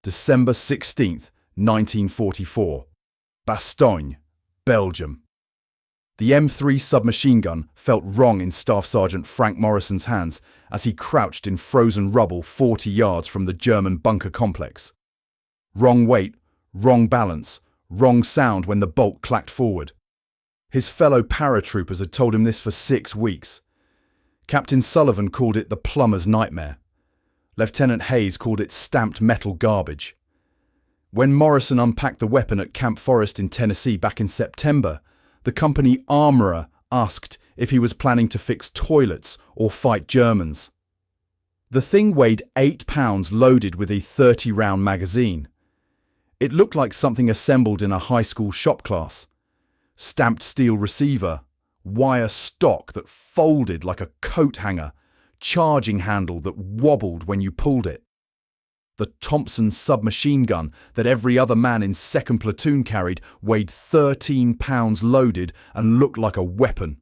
December 16th, 1944. Bastogne, Belgium. The M3 submachine gun felt wrong in Staff Sergeant Frank Morrison's hands as he crouched in frozen rubble 40 yards from the German bunker complex. Wrong weight, wrong balance, wrong sound when the bolt clacked forward. His fellow paratroopers had told him this for 6 weeks. Captain Sullivan called it the plumber's nightmare. Lieutenant Hayes called it stamped metal garbage. When Morrison unpacked the weapon at Camp Forest in Tennessee back in September, the company armourer asked if he was planning to fix toilets or fight Germans. The thing weighed 8 pounds loaded with a 30-round magazine. It looked like something assembled in a high school shop class. Stamped steel receiver, wire stock that folded like a coat hanger, charging handle that wobbled when you pulled it. The Thompson submachine gun that every other man in 2nd Platoon carried weighed 13 pounds loaded and looked like a weapon.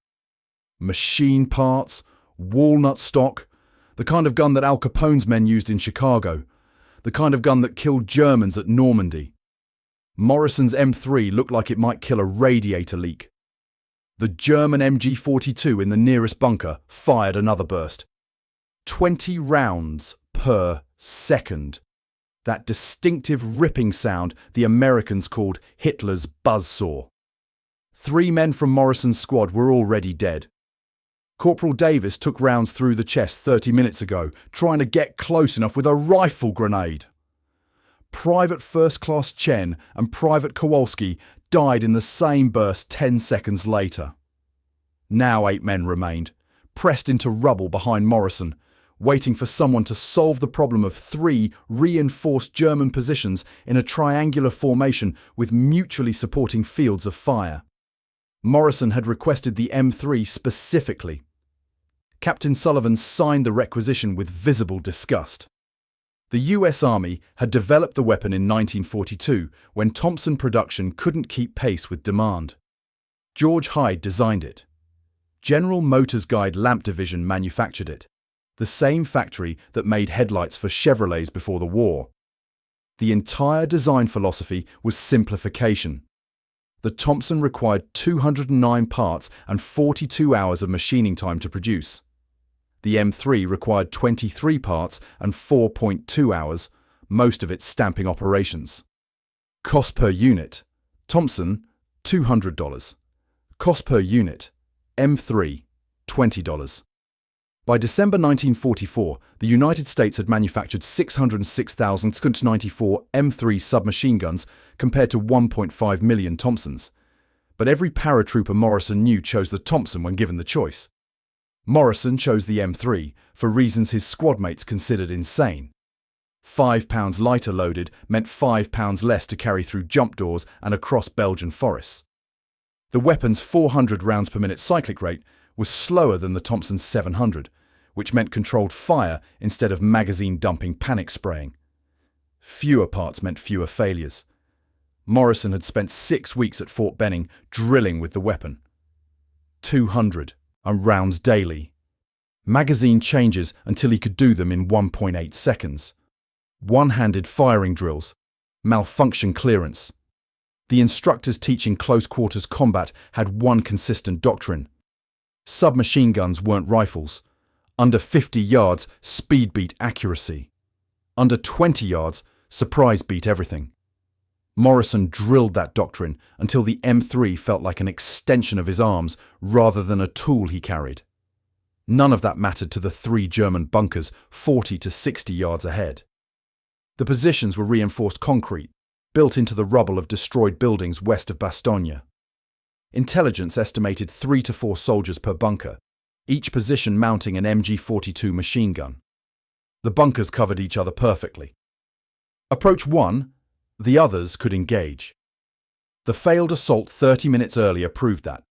Machine parts, walnut stock, the kind of gun that Al Capone's men used in Chicago, the kind of gun that killed Germans at Normandy. Morrison's M3 looked like it might kill a radiator leak. The German MG-42 in the nearest bunker fired another burst. 20 rounds per second. That distinctive ripping sound the Americans called Hitler's buzzsaw. 3 men from Morrison's squad were already dead. Corporal Davis took rounds through the chest 30 minutes ago, trying to get close enough with a rifle grenade. Private First Class Chen and Private Kowalski died in the same burst 10 seconds later. Now 8 men remained, pressed into rubble behind Morrison, waiting for someone to solve the problem of 3 reinforced German positions in a triangular formation with mutually supporting fields of fire. Morrison had requested the M3 specifically. Captain Sullivan signed the requisition with visible disgust. The US Army had developed the weapon in 1942 when Thompson production couldn't keep pace with demand. George Hyde designed it. General Motors Guide Lamp Division manufactured it, the same factory that made headlights for Chevrolets before the war. The entire design philosophy was simplification. The Thompson required 209 parts and 42 hours of machining time to produce. The M3 required 23 parts and 4.2 hours, most of it stamping operations. Cost per unit: Thompson, $200. Cost per unit: M3, $20. By December 1944, the United States had manufactured 606,694 M3 submachine guns compared to 1.5 million Thompsons. But every paratrooper Morrison knew chose the Thompson when given the choice. Morrison chose the M3 for reasons his squad mates considered insane. 5 pounds lighter loaded meant 5 pounds less to carry through jump doors and across Belgian forests. The weapon's 400 rounds per minute cyclic rate was slower than the Thompson's 700, which meant controlled fire instead of magazine-dumping panic spraying. Fewer parts meant fewer failures. Morrison had spent 6 weeks at Fort Benning drilling with the weapon. 200 rounds daily. Magazine changes until he could do them in 1.8 seconds. One-handed firing drills. Malfunction clearance. The instructors teaching close-quarters combat had one consistent doctrine. Submachine guns weren't rifles. Under 50 yards, speed beat accuracy. Under 20 yards, surprise beat everything. Morrison drilled that doctrine until the M3 felt like an extension of his arms rather than a tool he carried. None of that mattered to the 3 German bunkers 40 to 60 yards ahead. The positions were reinforced concrete, built into the rubble of destroyed buildings west of Bastogne. Intelligence estimated 3 to 4 soldiers per bunker, each position mounting an MG-42 machine gun. The bunkers covered each other perfectly. Approach 1, the others could engage. The failed assault 30 minutes earlier proved that.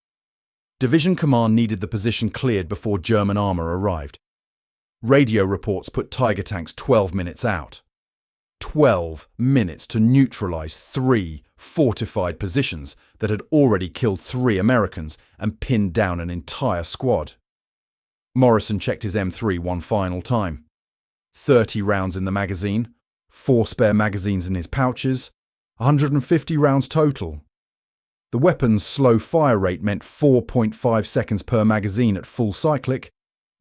Division command needed the position cleared before German armour arrived. Radio reports put Tiger tanks 12 minutes out. 12 minutes to neutralise 3 fortified positions that had already killed 3 Americans and pinned down an entire squad. Morrison checked his M3 one final time. 30 rounds in the magazine, 4 spare magazines in his pouches, 150 rounds total. The weapon's slow fire rate meant 4.5 seconds per magazine at full cyclic,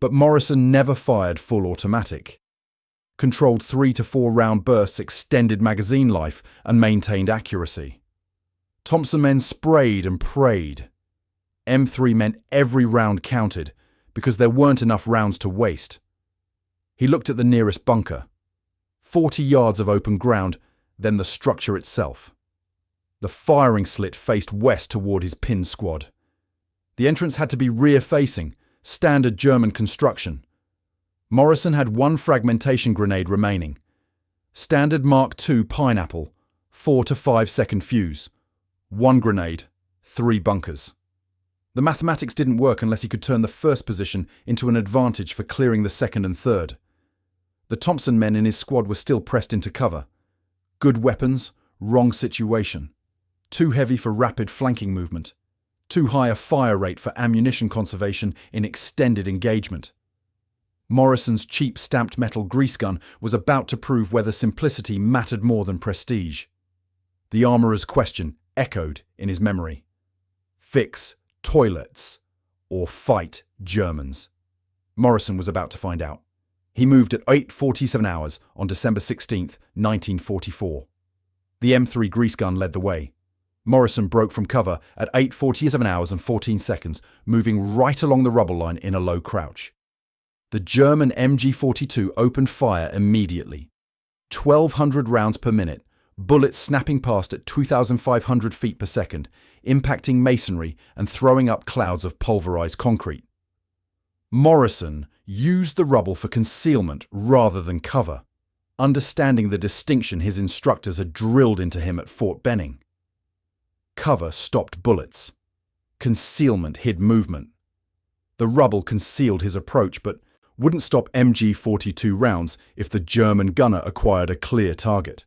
but Morrison never fired full automatic. Controlled 3 to 4 round bursts extended magazine life and maintained accuracy. Thompson men sprayed and prayed. M3 meant every round counted because there weren't enough rounds to waste. He looked at the nearest bunker. 40 yards of open ground, then the structure itself. The firing slit faced west toward his pinned squad. The entrance had to be rear-facing, standard German construction. Morrison had 1 fragmentation grenade remaining. Standard Mark II pineapple, 4 to 5 second fuse. 1 grenade, 3 bunkers. The mathematics didn't work unless he could turn the first position into an advantage for clearing the second and third. The Thompson men in his squad were still pressed into cover. Good weapons, wrong situation. Too heavy for rapid flanking movement. Too high a fire rate for ammunition conservation in extended engagement. Morrison's cheap stamped metal grease gun was about to prove whether simplicity mattered more than prestige. The armourer's question echoed in his memory. Fix toilets or fight Germans? Morrison was about to find out. He moved at 8:47 hours on December 16, 1944. The M3 grease gun led the way. Morrison broke from cover at 8:47 hours and 14 seconds, moving right along the rubble line in a low crouch. The German MG-42 opened fire immediately. 1,200 rounds per minute, bullets snapping past at 2,500 feet per second, impacting masonry and throwing up clouds of pulverized concrete. Morrison used the rubble for concealment rather than cover, understanding the distinction his instructors had drilled into him at Fort Benning. Cover stopped bullets. Concealment hid movement. The rubble concealed his approach, but wouldn't stop MG-42 rounds if the German gunner acquired a clear target.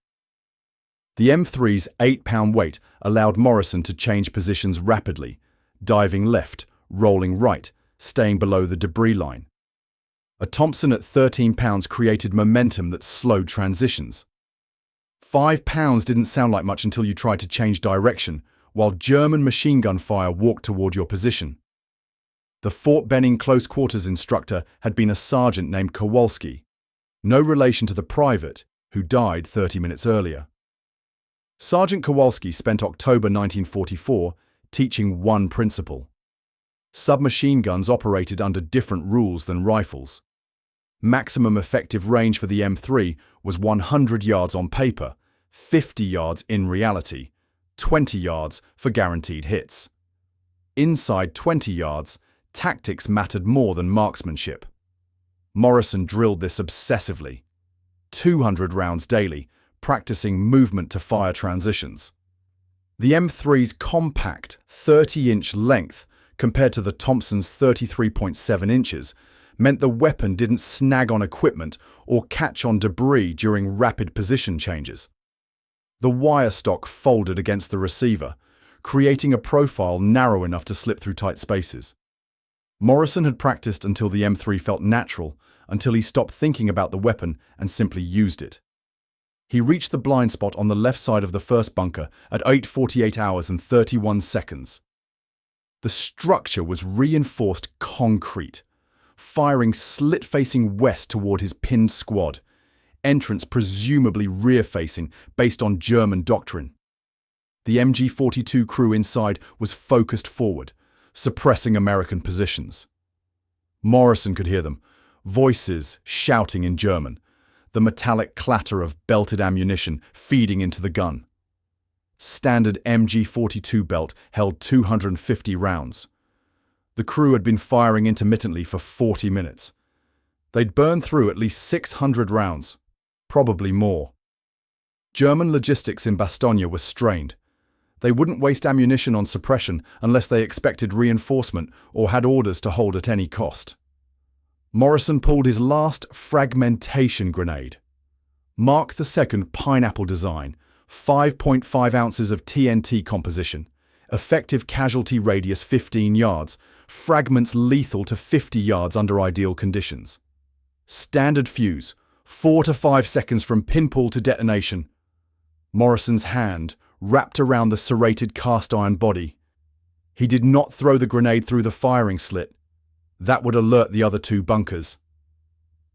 The M3's 8-pound weight allowed Morrison to change positions rapidly, diving left, rolling right, staying below the debris line. A Thompson at 13 pounds created momentum that slowed transitions. 5 pounds didn't sound like much until you tried to change direction, while German machine gun fire walked toward your position. The Fort Benning close quarters instructor had been a sergeant named Kowalski, no relation to the private who died 30 minutes earlier. Sergeant Kowalski spent October 1944 teaching one principle. Submachine guns operated under different rules than rifles. Maximum effective range for the M3 was 100 yards on paper, 50 yards in reality, 20 yards for guaranteed hits. Inside 20 yards, tactics mattered more than marksmanship. Morrison drilled this obsessively. 200 rounds daily, practicing movement to fire transitions. The M3's compact 30-inch length compared to the Thompson's 33.7 inches meant the weapon didn't snag on equipment or catch on debris during rapid position changes. The wire stock folded against the receiver, creating a profile narrow enough to slip through tight spaces. Morrison had practiced until the M3 felt natural, until he stopped thinking about the weapon and simply used it. He reached the blind spot on the left side of the first bunker at 8:48 hours and 31 seconds. The structure was reinforced concrete, firing slit-facing west toward his pinned squad, entrance presumably rear-facing based on German doctrine. The MG-42 crew inside was focused forward, suppressing American positions. Morrison could hear them, voices shouting in German, the metallic clatter of belted ammunition feeding into the gun. Standard MG-42 belt held 250 rounds. The crew had been firing intermittently for 40 minutes. They'd burned through at least 600 rounds, probably more. German logistics in Bastogne was strained. They wouldn't waste ammunition on suppression unless they expected reinforcement or had orders to hold at any cost. Morrison pulled his last fragmentation grenade. Mark II pineapple design, 5.5 ounces of TNT composition, effective casualty radius 15 yards, fragments lethal to 50 yards under ideal conditions. Standard fuse, 4 to 5 seconds from pinpull to detonation. Morrison's hand wrapped around the serrated cast-iron body. He did not throw the grenade through the firing slit. That would alert the other two bunkers.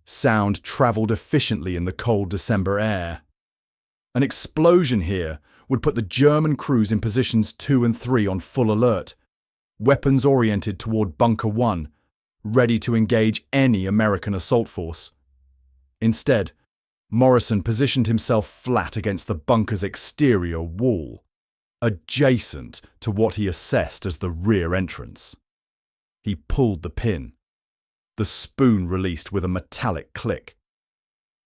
Sound travelled efficiently in the cold December air. An explosion here would put the German crews in positions 2 and 3 on full alert, weapons oriented toward Bunker 1, ready to engage any American assault force. Instead, Morrison positioned himself flat against the bunker's exterior wall, adjacent to what he assessed as the rear entrance. He pulled the pin. The spoon released with a metallic click.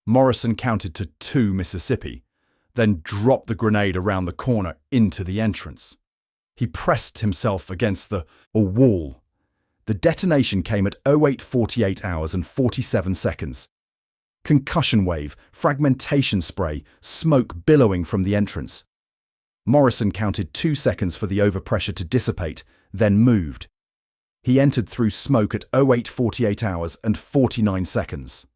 Morrison counted to 2 Mississippi, then dropped the grenade around the corner into the entrance. He pressed himself against the wall. The detonation came at 08:48 hours and 47 seconds. Concussion wave, fragmentation spray, smoke billowing from the entrance. Morrison counted 2 seconds for the overpressure to dissipate, then moved. He entered through smoke at 08:48 hours and 49 seconds.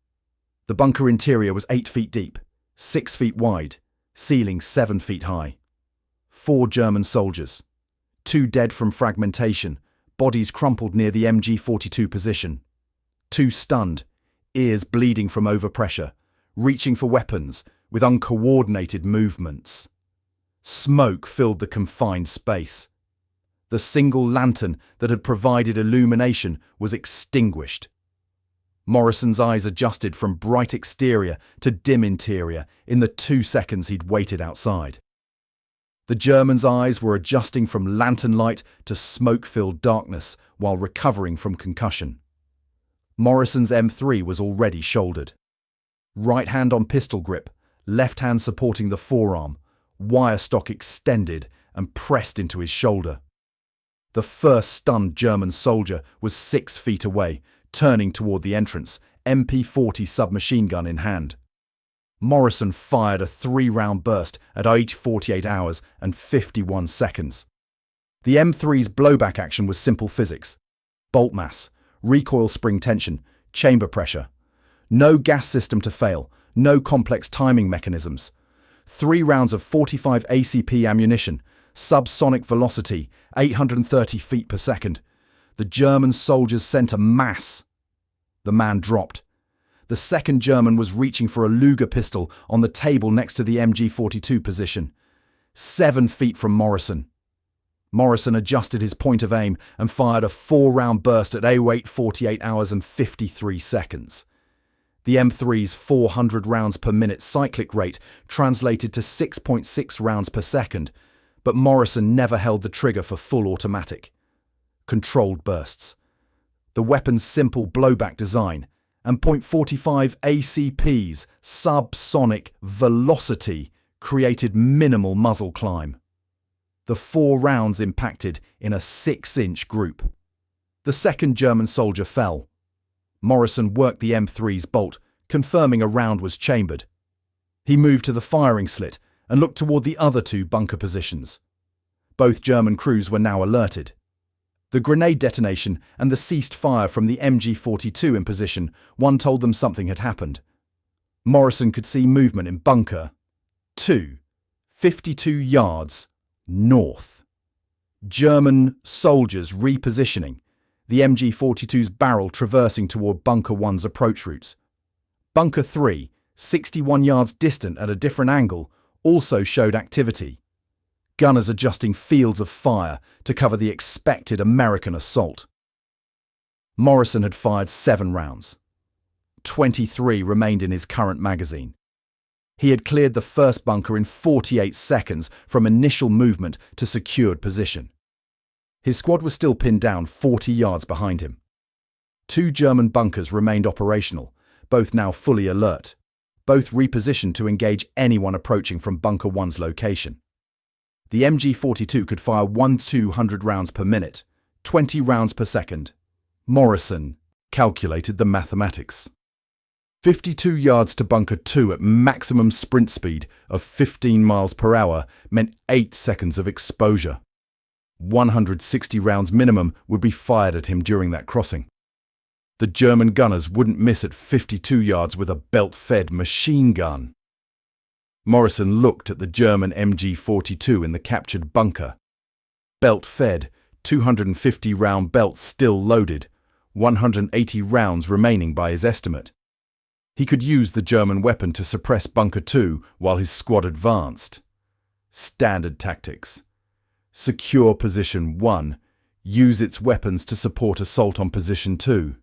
The bunker interior was 8 feet deep, 6 feet wide, ceiling 7 feet high. 4 German soldiers. 2 dead from fragmentation, bodies crumpled near the MG-42 position. 2 stunned, ears bleeding from overpressure, reaching for weapons with uncoordinated movements. Smoke filled the confined space. The single lantern that had provided illumination was extinguished. Morrison's eyes adjusted from bright exterior to dim interior in the 2 seconds he'd waited outside. The German's eyes were adjusting from lantern light to smoke-filled darkness while recovering from concussion. Morrison's M3 was already shouldered. Right hand on pistol grip, left hand supporting the forearm, wire stock extended and pressed into his shoulder. The first stunned German soldier was 6 feet away, turning toward the entrance, MP-40 submachine gun in hand. Morrison fired a 3-round burst at 8:48 hours and 51 seconds. The M3's blowback action was simple physics. Bolt mass, recoil spring tension, chamber pressure. No gas system to fail, no complex timing mechanisms. 3 rounds of 45 ACP ammunition, subsonic velocity, 830 feet per second. The German soldiers sent a mass. The man dropped. The second German was reaching for a Luger pistol on the table next to the MG-42 position, 7 feet from Morrison. Morrison adjusted his point of aim and fired a 4-round burst at 08:48 hours and 53 seconds. The M3's 400 rounds per minute cyclic rate translated to 6.6 rounds per second, but Morrison never held the trigger for full automatic. Controlled bursts. The weapon's simple blowback design and .45 ACP's subsonic velocity created minimal muzzle climb. The 4 rounds impacted in a 6-inch group. The second German soldier fell. Morrison worked the M3's bolt, confirming a round was chambered. He moved to the firing slit and looked toward the other 2 bunker positions. Both German crews were now alerted. The grenade detonation and the ceased fire from the MG-42 in position, one told them something had happened. Morrison could see movement in bunker 2, 52 yards north. German soldiers repositioning, the MG-42's barrel traversing toward Bunker 1's approach routes. Bunker 3, 61 yards distant at a different angle, also showed activity. Gunners adjusting fields of fire to cover the expected American assault. Morrison had fired 7 rounds. 23 remained in his current magazine. He had cleared the first bunker in 48 seconds from initial movement to secured position. His squad was still pinned down 40 yards behind him. 2 German bunkers remained operational, both now fully alert, both repositioned to engage anyone approaching from Bunker 1's location. The MG-42 could fire 200 rounds per minute, 20 rounds per second. Morrison calculated the mathematics. 52 yards to Bunker 2 at maximum sprint speed of 15 miles per hour meant 8 seconds of exposure. 160 rounds minimum would be fired at him during that crossing. The German gunners wouldn't miss at 52 yards with a belt-fed machine gun. Morrison looked at the German MG-42 in the captured bunker. Belt-fed, 250-round belt still loaded, 180 rounds remaining by his estimate. He could use the German weapon to suppress Bunker 2 while his squad advanced. Standard tactics. Secure Position 1. Use its weapons to support assault on Position 2.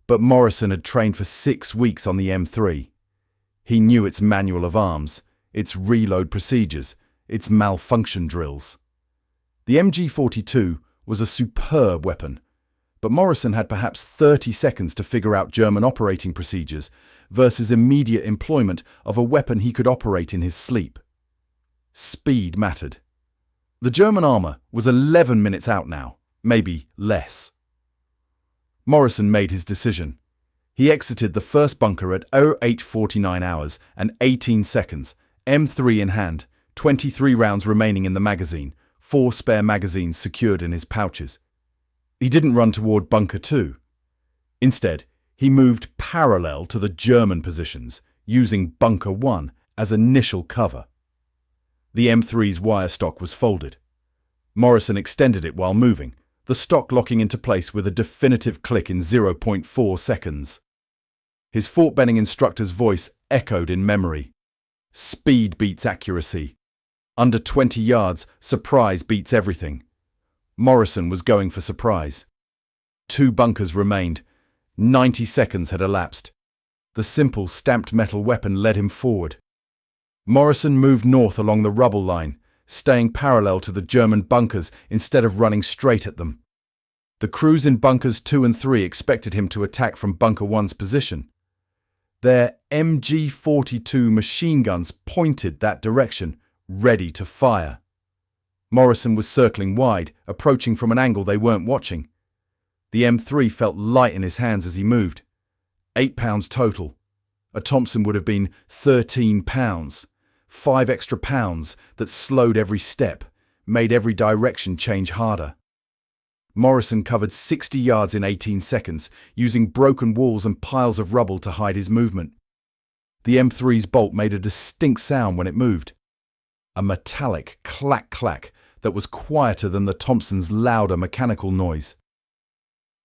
But Morrison had trained for 6 weeks on the M3. He knew its manual of arms, its reload procedures, its malfunction drills. The MG-42 was a superb weapon, but Morrison had perhaps 30 seconds to figure out German operating procedures versus immediate employment of a weapon he could operate in his sleep. Speed mattered. The German armour was 11 minutes out now, maybe less. Morrison made his decision. He exited the first bunker at 08:49 hours and 18 seconds, M3 in hand, 23 rounds remaining in the magazine, 4 spare magazines secured in his pouches. He didn't run toward Bunker 2. Instead, he moved parallel to the German positions, using Bunker 1 as initial cover. The M3's wire stock was folded. Morrison extended it while moving, the stock locking into place with a definitive click in 0.4 seconds. His fort-bending instructor's voice echoed in memory. Speed beats accuracy. Under 20 yards, surprise beats everything. Morrison was going for surprise. 2 bunkers remained. 90 seconds had elapsed. The simple stamped metal weapon led him forward. Morrison moved north along the rubble line, staying parallel to the German bunkers instead of running straight at them. The crews in bunkers 2 and 3 expected him to attack from Bunker 1's position. Their MG-42 machine guns pointed that direction, ready to fire. Morrison was circling wide, approaching from an angle they weren't watching. The M3 felt light in his hands as he moved. 8 pounds total. A Thompson would have been 13 pounds. 5 extra pounds that slowed every step, made every direction change harder. Morrison covered 60 yards in 18 seconds, using broken walls and piles of rubble to hide his movement. The M3's bolt made a distinct sound when it moved. A metallic clack-clack that was quieter than the Thompson's louder mechanical noise.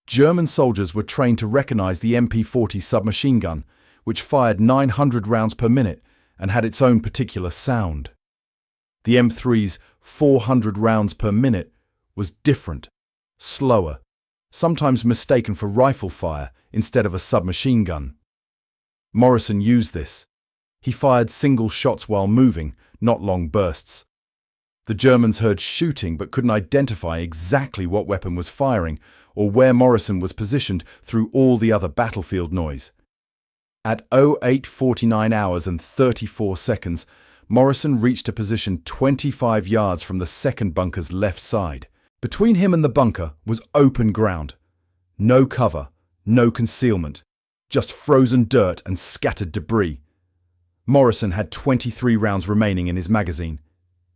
German soldiers were trained to recognize the MP-40 submachine gun, which fired 900 rounds per minute and had its own particular sound. The M3's 400 rounds per minute was different, slower, sometimes mistaken for rifle fire instead of a submachine gun. Morrison used this. He fired single shots while moving, not long bursts. The Germans heard shooting but couldn't identify exactly what weapon was firing or where Morrison was positioned through all the other battlefield noise. At 08:49 hours and 34 seconds, Morrison reached a position 25 yards from the second bunker's left side. Between him and the bunker was open ground. No cover, no concealment, just frozen dirt and scattered debris. Morrison had 23 rounds remaining in his magazine.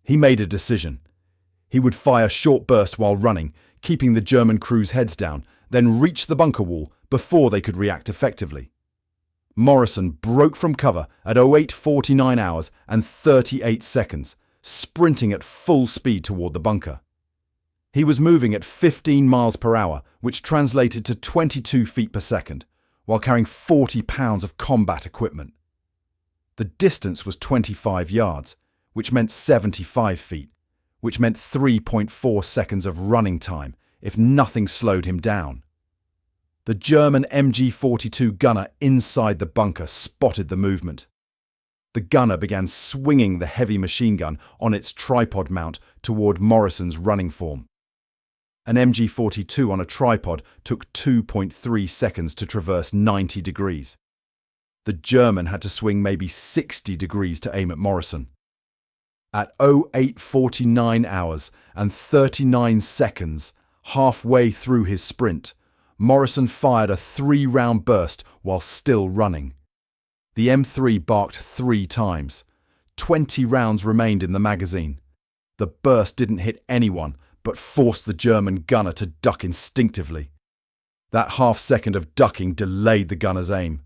He made a decision. He would fire short bursts while running, keeping the German crew's heads down, then reach the bunker wall before they could react effectively. Morrison broke from cover at 08:49 hours and 38 seconds, sprinting at full speed toward the bunker. He was moving at 15 miles per hour, which translated to 22 feet per second, while carrying 40 pounds of combat equipment. The distance was 25 yards, which meant 75 feet, which meant 3.4 seconds of running time if nothing slowed him down. The German MG-42 gunner inside the bunker spotted the movement. The gunner began swinging the heavy machine gun on its tripod mount toward Morrison's running form. An MG-42 on a tripod took 2.3 seconds to traverse 90 degrees. The German had to swing maybe 60 degrees to aim at Morrison. At 08:49 hours and 39 seconds, halfway through his sprint, Morrison fired a 3-round burst while still running. The M3 barked 3 times. 20 rounds remained in the magazine. The burst didn't hit anyone, but forced the German gunner to duck instinctively. That half second of ducking delayed the gunner's aim.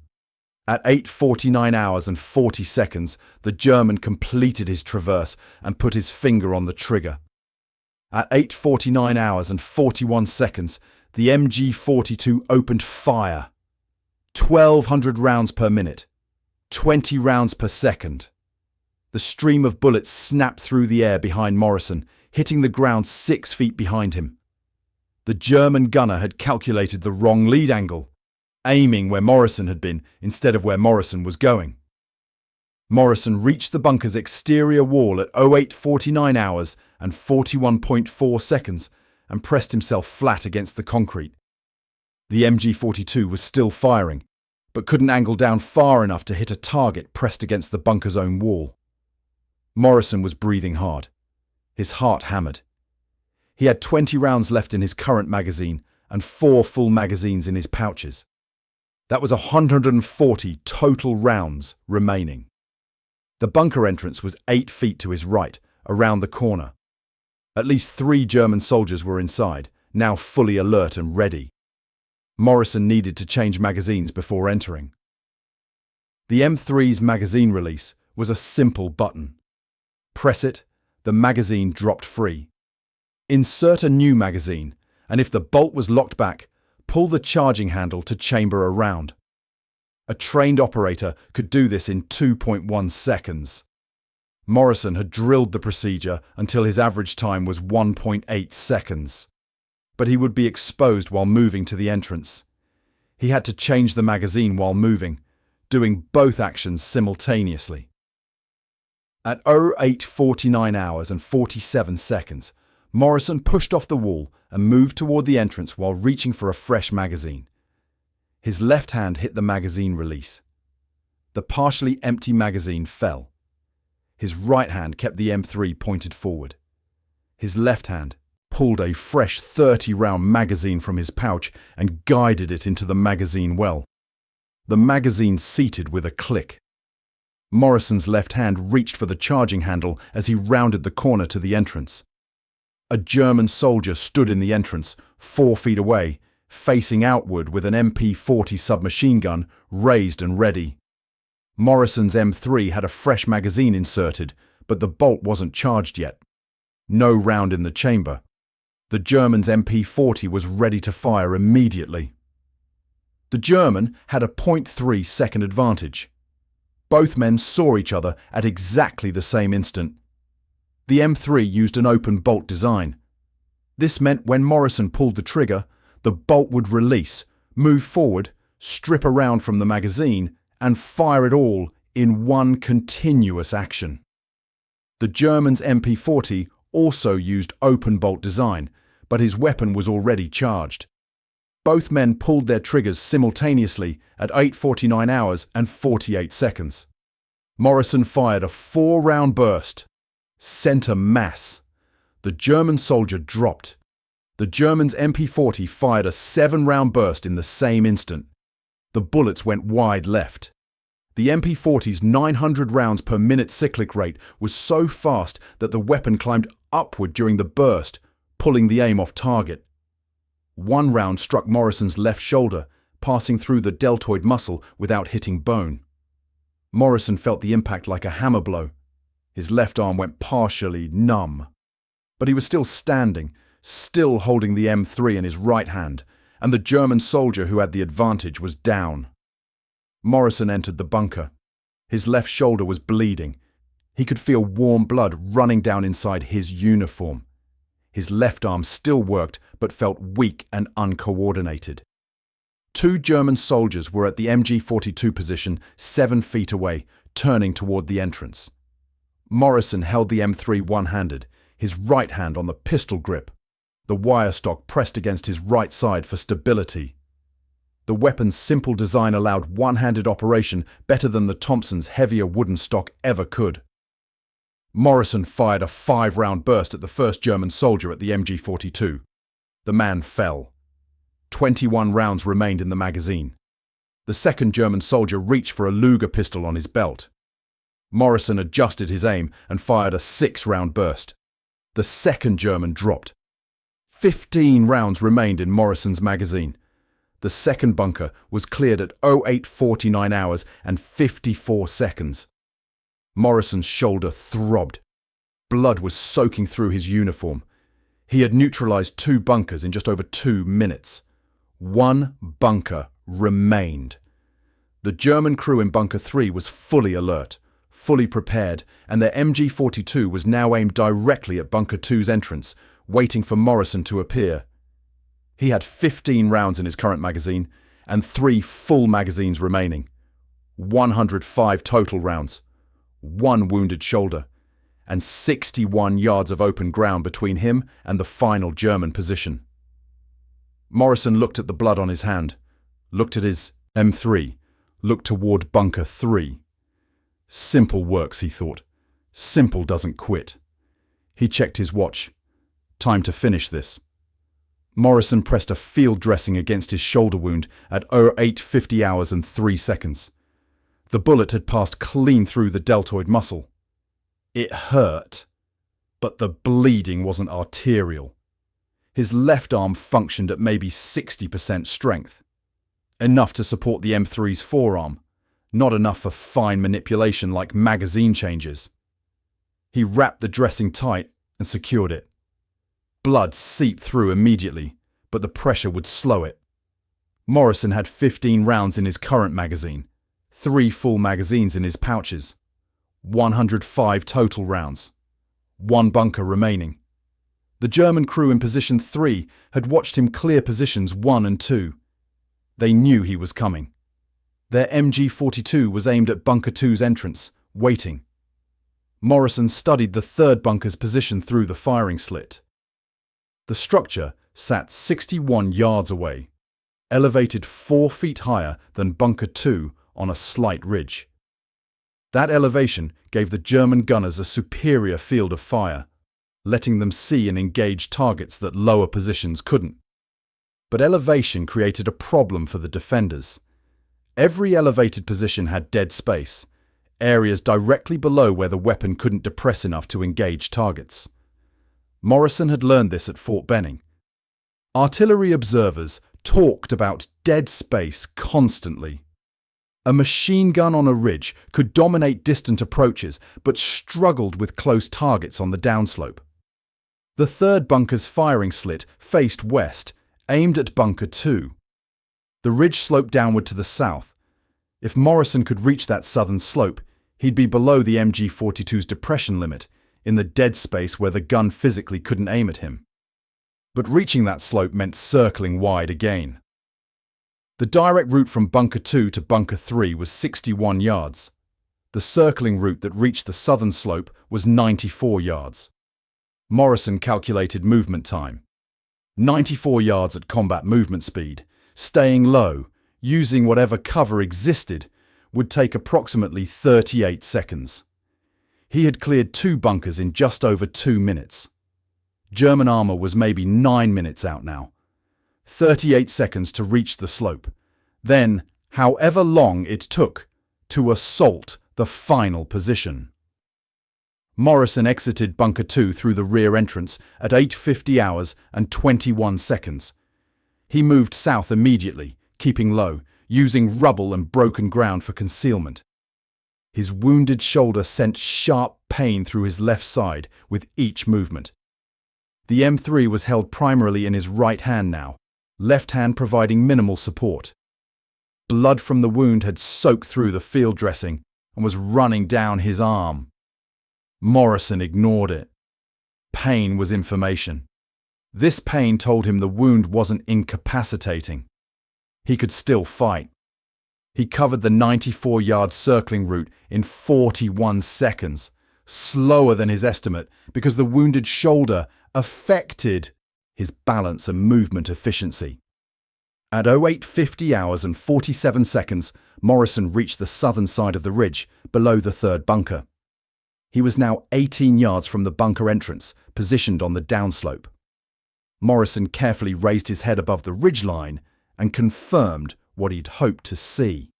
At 8:49 hours and 40 seconds, the German completed his traverse and put his finger on the trigger. At 8:49 hours and 41 seconds, the MG-42 opened fire. 1,200 rounds per minute, 20 rounds per second. The stream of bullets snapped through the air behind Morrison, hitting the ground 6 feet behind him. The German gunner had calculated the wrong lead angle, aiming where Morrison had been instead of where Morrison was going. Morrison reached the bunker's exterior wall at 08:49 hours and 41.4 seconds and pressed himself flat against the concrete. The MG-42 was still firing, but couldn't angle down far enough to hit a target pressed against the bunker's own wall. Morrison was breathing hard. His heart hammered. He had 20 rounds left in his current magazine and 4 full magazines in his pouches. That was 140 total rounds remaining. The bunker entrance was 8 feet to his right, around the corner. At least 3 German soldiers were inside, now fully alert and ready. Morrison needed to change magazines before entering. The M3's magazine release was a simple button. Press it, the magazine dropped free. Insert a new magazine, and if the bolt was locked back, pull the charging handle to chamber a round. A trained operator could do this in 2.1 seconds. Morrison had drilled the procedure until his average time was 1.8 seconds. But he would be exposed while moving to the entrance. He had to change the magazine while moving, doing both actions simultaneously. At 08:49 hours and 47 seconds, Morrison pushed off the wall and moved toward the entrance while reaching for a fresh magazine. His left hand hit the magazine release. The partially empty magazine fell. His right hand kept the M3 pointed forward. His left hand pulled a fresh 30-round magazine from his pouch and guided it into the magazine well. The magazine seated with a click. Morrison's left hand reached for the charging handle as he rounded the corner to the entrance. A German soldier stood in the entrance, 4 feet away, facing outward with an MP-40 submachine gun raised and ready. Morrison's M3 had a fresh magazine inserted, but the bolt wasn't charged yet. No round in the chamber. The German's MP-40 was ready to fire immediately. The German had a 0.3 second advantage. Both men saw each other at exactly the same instant. The M3 used an open bolt design. This meant when Morrison pulled the trigger, the bolt would release, move forward, strip around from the magazine, and fire it all in one continuous action. The German's MP-40 also used open bolt design, but his weapon was already charged. Both men pulled their triggers simultaneously at 8:49 hours and 48 seconds. Morrison fired a 4-round burst. Center mass. The German soldier dropped. The German's MP-40 fired a 7-round burst in the same instant. The bullets went wide left. The MP-40's 900 rounds per minute cyclic rate was so fast that the weapon climbed upward during the burst, pulling the aim off target. 1 round struck Morrison's left shoulder, passing through the deltoid muscle without hitting bone. Morrison felt the impact like a hammer blow. His left arm went partially numb. But he was still standing, still holding the M3 in his right hand, and the German soldier who had the advantage was down. Morrison entered the bunker. His left shoulder was bleeding. He could feel warm blood running down inside his uniform. His left arm still worked, but felt weak and uncoordinated. 2 German soldiers were at the MG-42 position 7 feet away, turning toward the entrance. Morrison held the M3 one-handed, his right hand on the pistol grip, the wire stock pressed against his right side for stability. The weapon's simple design allowed one-handed operation better than the Thompson's heavier wooden stock ever could. Morrison fired a 5-round burst at the first German soldier at the MG-42. The man fell. 21 rounds remained in the magazine. The second German soldier reached for a Luger pistol on his belt. Morrison adjusted his aim and fired a 6-round burst. The second German dropped. 15 rounds remained in Morrison's magazine. The second bunker was cleared at 08:49 hours and 54 seconds. Morrison's shoulder throbbed. Blood was soaking through his uniform. He had neutralized 2 bunkers in just over 2 minutes. 1 bunker remained. The German crew in Bunker 3 was fully alert, fully prepared, and their MG-42 was now aimed directly at Bunker 2's entrance, waiting for Morrison to appear. He had 15 rounds in his current magazine and 3 full magazines remaining. 105 total rounds, 1 wounded shoulder, and 61 yards of open ground between him and the final German position. Morrison looked at the blood on his hand, looked at his M3, looked toward Bunker 3. Simple works, he thought. Simple doesn't quit. He checked his watch. Time to finish this. Morrison pressed a field dressing against his shoulder wound at 08:50 hours and 3 seconds. The bullet had passed clean through the deltoid muscle. It hurt, but the bleeding wasn't arterial. His left arm functioned at maybe 60% strength. Enough to support the M3's forearm, not enough for fine manipulation like magazine changes. He wrapped the dressing tight and secured it. Blood seeped through immediately, but the pressure would slow it. Morrison had 15 rounds in his current magazine, 3 full magazines in his pouches, 105 total rounds, 1 bunker remaining. The German crew in position 3 had watched him clear positions 1 and 2. They knew he was coming. Their MG-42 was aimed at Bunker 2's entrance, waiting. Morrison studied the third bunker's position through the firing slit. The structure sat 61 yards away, elevated 4 feet higher than Bunker 2 on a slight ridge. That elevation gave the German gunners a superior field of fire, letting them see and engage targets that lower positions couldn't. But elevation created a problem for the defenders. Every elevated position had dead space, areas directly below where the weapon couldn't depress enough to engage targets. Morrison had learned this at Fort Benning. Artillery observers talked about dead space constantly. A machine gun on a ridge could dominate distant approaches, but struggled with close targets on the downslope. The third bunker's firing slit faced west, aimed at Bunker 2. The ridge sloped downward to the south. If Morrison could reach that southern slope, he'd be below the MG-42's depression limit, in the dead space where the gun physically couldn't aim at him. But reaching that slope meant circling wide again. The direct route from Bunker 2 to Bunker 3 was 61 yards. The circling route that reached the southern slope was 94 yards. Morrison calculated movement time. 94 yards at combat movement speed, staying low, using whatever cover existed, would take approximately 38 seconds. He had cleared 2 bunkers in just over 2 minutes. German armor was maybe 9 minutes out now. 38 seconds to reach the slope. Then, however long it took, to assault the final position. Morrison exited Bunker 2 through the rear entrance at 08:50 hours and 21 seconds. He moved south immediately, keeping low, using rubble and broken ground for concealment. His wounded shoulder sent sharp pain through his left side with each movement. The M3 was held primarily in his right hand now, left hand providing minimal support. Blood from the wound had soaked through the field dressing and was running down his arm. Morrison ignored it. Pain was information. This pain told him the wound wasn't incapacitating. He could still fight. He covered the 94-yard circling route in 41 seconds, slower than his estimate because the wounded shoulder affected his balance and movement efficiency. At 08:50 hours and 47 seconds, Morrison reached the southern side of the ridge, below the third bunker. He was now 18 yards from the bunker entrance, positioned on the downslope. Morrison carefully raised his head above the ridgeline and confirmed what he'd hoped to see.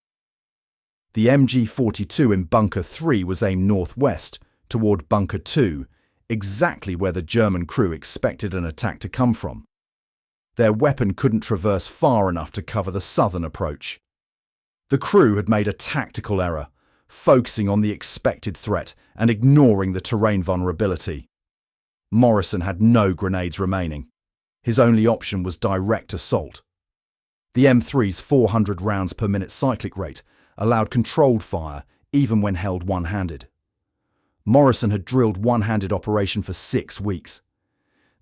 The MG-42 in Bunker 3 was aimed northwest, toward Bunker 2, exactly where the German crew expected an attack to come from. Their weapon couldn't traverse far enough to cover the southern approach. The crew had made a tactical error, focusing on the expected threat and ignoring the terrain vulnerability. Morrison had no grenades remaining. His only option was direct assault. The M3's 400 rounds per minute cyclic rate allowed controlled fire even when held one-handed. Morrison had drilled one-handed operation for 6 weeks.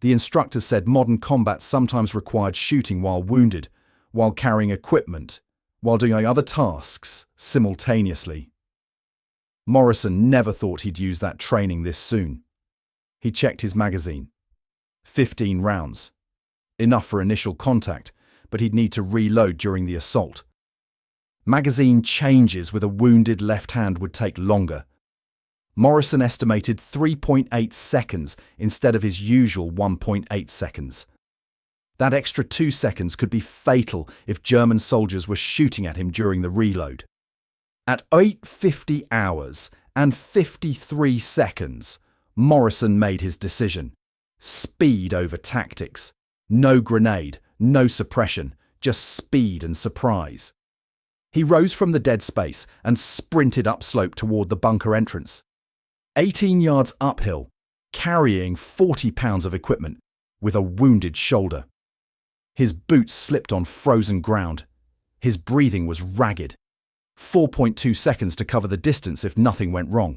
The instructor said modern combat sometimes required shooting while wounded, while carrying equipment, while doing other tasks simultaneously. Morrison never thought he'd use that training this soon. He checked his magazine. 15 rounds. Enough for initial contact, but he'd need to reload during the assault. Magazine changes with a wounded left hand would take longer. Morrison estimated 3.8 seconds instead of his usual 1.8 seconds. That extra 2 seconds could be fatal if German soldiers were shooting at him during the reload. At 8:50 hours and 53 seconds, Morrison made his decision. Speed over tactics. No grenade, no suppression, just speed and surprise. He rose from the dead space and sprinted upslope toward the bunker entrance. 18 yards uphill, carrying 40 pounds of equipment, with a wounded shoulder. His boots slipped on frozen ground. His breathing was ragged. 4.2 seconds to cover the distance if nothing went wrong.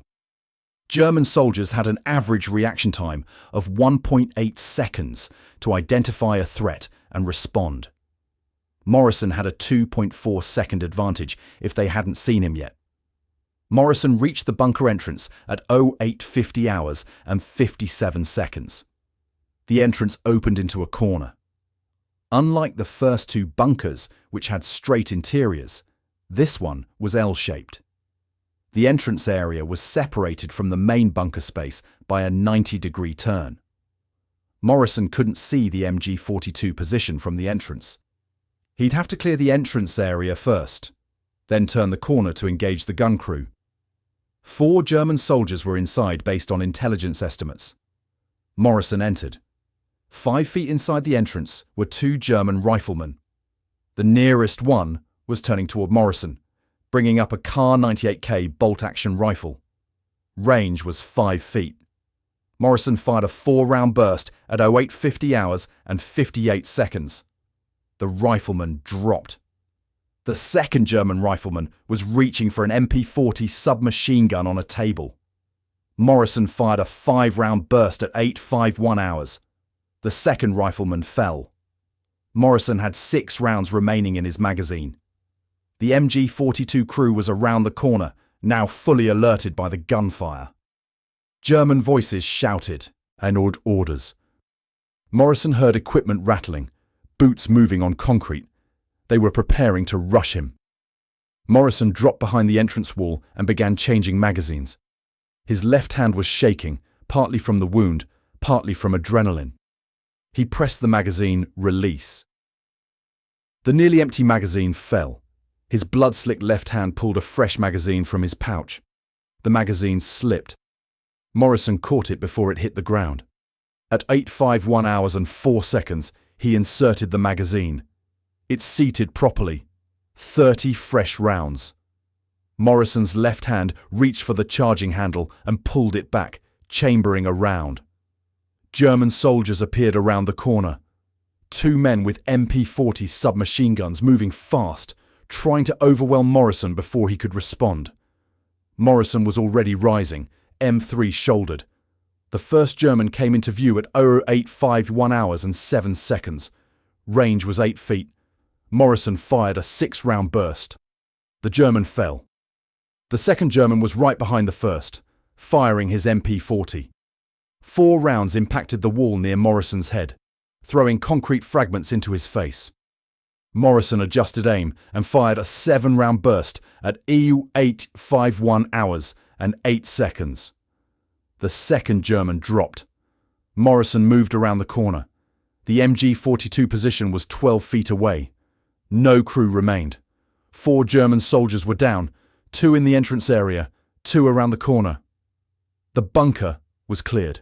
German soldiers had an average reaction time of 1.8 seconds to identify a threat and respond. Morrison had a 2.4 second advantage if they hadn't seen him yet. Morrison reached the bunker entrance at 08:50 hours and 57 seconds. The entrance opened into a corner. Unlike the first 2 bunkers, which had straight interiors, this one was L-shaped. The entrance area was separated from the main bunker space by a 90-degree turn. Morrison couldn't see the MG-42 position from the entrance. He'd have to clear the entrance area first, then turn the corner to engage the gun crew. 4 German soldiers were inside based on intelligence estimates. Morrison entered. 5 feet inside the entrance were 2 German riflemen. The nearest one was turning toward Morrison, bringing up a Kar 98K bolt-action rifle. Range was 5 feet. Morrison fired a 4-round burst at 08:50 hours and 58 seconds. The rifleman dropped. The second German rifleman was reaching for an MP40 submachine gun on a table. Morrison fired a 5-round burst at 8:51 hours. The second rifleman fell. Morrison had 6 rounds remaining in his magazine. The MG-42 crew was around the corner, now fully alerted by the gunfire. German voices shouted and orders. Morrison heard equipment rattling, boots moving on concrete. They were preparing to rush him. Morrison dropped behind the entrance wall and began changing magazines. His left hand was shaking, partly from the wound, partly from adrenaline. He pressed the magazine release. The nearly empty magazine fell. His blood-slicked left hand pulled a fresh magazine from his pouch. The magazine slipped. Morrison caught it before it hit the ground. At 8:51 hours and 4 seconds, he inserted the magazine. It seated properly. 30 fresh rounds. Morrison's left hand reached for the charging handle and pulled it back, chambering a round. German soldiers appeared around the corner. 2 men with MP40 submachine guns moving fast, trying to overwhelm Morrison before he could respond. Morrison was already rising, M3 shouldered. The first German came into view at 08:51 hours and 7 seconds. Range was 8 feet. Morrison fired a 6-round burst. The German fell. The second German was right behind the first, firing his MP40. 4 rounds impacted the wall near Morrison's head, throwing concrete fragments into his face. Morrison adjusted aim and fired a 7-round burst at 08:51 hours and 8 seconds. The second German dropped. Morrison moved around the corner. The MG-42 position was 12 feet away. No crew remained. 4 German soldiers were down, 2 in the entrance area, 2 around the corner. The bunker was cleared.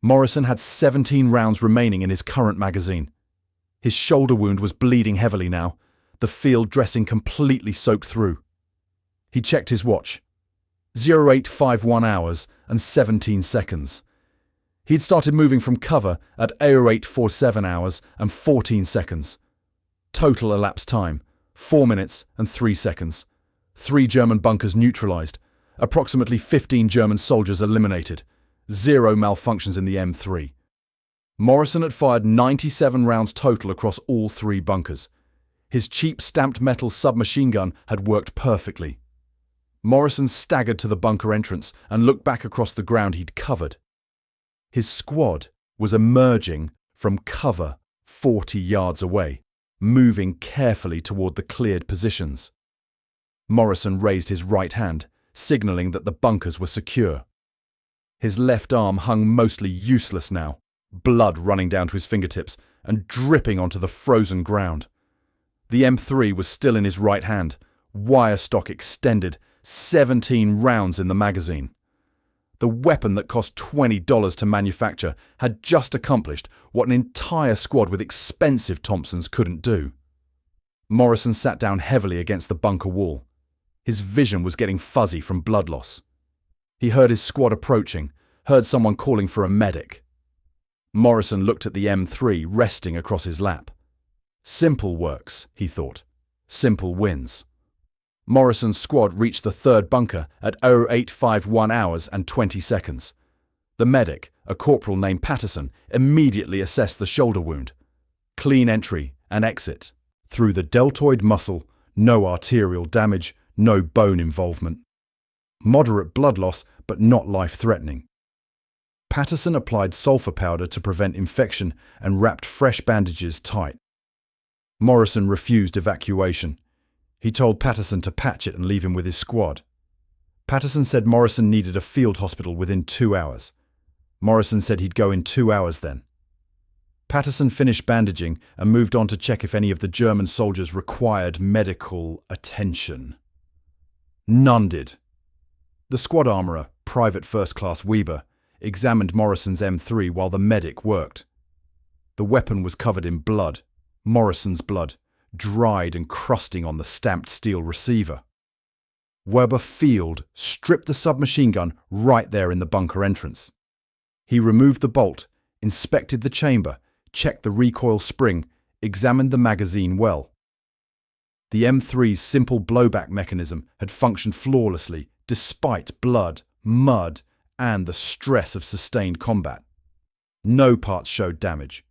Morrison had 17 rounds remaining in his current magazine. His shoulder wound was bleeding heavily now, the field dressing completely soaked through. He checked his watch. 0851 hours and 17 seconds. He'd started moving from cover at 0847 hours and 14 seconds. Total elapsed time, 4 minutes and 3 seconds. 3 German bunkers neutralized. Approximately 15 German soldiers eliminated. 0 malfunctions in the M3. Morrison had fired 97 rounds total across all 3 bunkers. His cheap stamped metal submachine gun had worked perfectly. Morrison staggered to the bunker entrance and looked back across the ground he'd covered. His squad was emerging from cover 40 yards away, moving carefully toward the cleared positions. Morrison raised his right hand, signaling that the bunkers were secure. His left arm hung mostly useless now, blood running down to his fingertips and dripping onto the frozen ground. The M3 was still in his right hand, wire stock extended, 17 rounds in the magazine. The weapon that cost $20 to manufacture had just accomplished what an entire squad with expensive Thompsons couldn't do. Morrison sat down heavily against the bunker wall. His vision was getting fuzzy from blood loss. He heard his squad approaching, heard someone calling for a medic. Morrison looked at the M3 resting across his lap. Simple works, he thought. Simple wins. Morrison's squad reached the 3rd bunker at 0851 hours and 20 seconds. The medic, a corporal named Patterson, immediately assessed the shoulder wound. Clean entry and exit. Through the deltoid muscle, no arterial damage, no bone involvement. Moderate blood loss, but not life-threatening. Patterson applied sulfur powder to prevent infection and wrapped fresh bandages tight. Morrison refused evacuation. He told Patterson to patch it and leave him with his squad. Patterson said Morrison needed a field hospital within 2 hours. Morrison said he'd go in 2 hours then. Patterson finished bandaging and moved on to check if any of the German soldiers required medical attention. None did. The squad armourer, Private First Class Weber, examined Morrison's M3 while the medic worked. The weapon was covered in blood, Morrison's blood, dried and crusting on the stamped steel receiver. Weber Field stripped the submachine gun right there in the bunker entrance. He removed the bolt, inspected the chamber, checked the recoil spring, examined the magazine well. The M3's simple blowback mechanism had functioned flawlessly despite blood, mud, and the stress of sustained combat. No parts showed damage.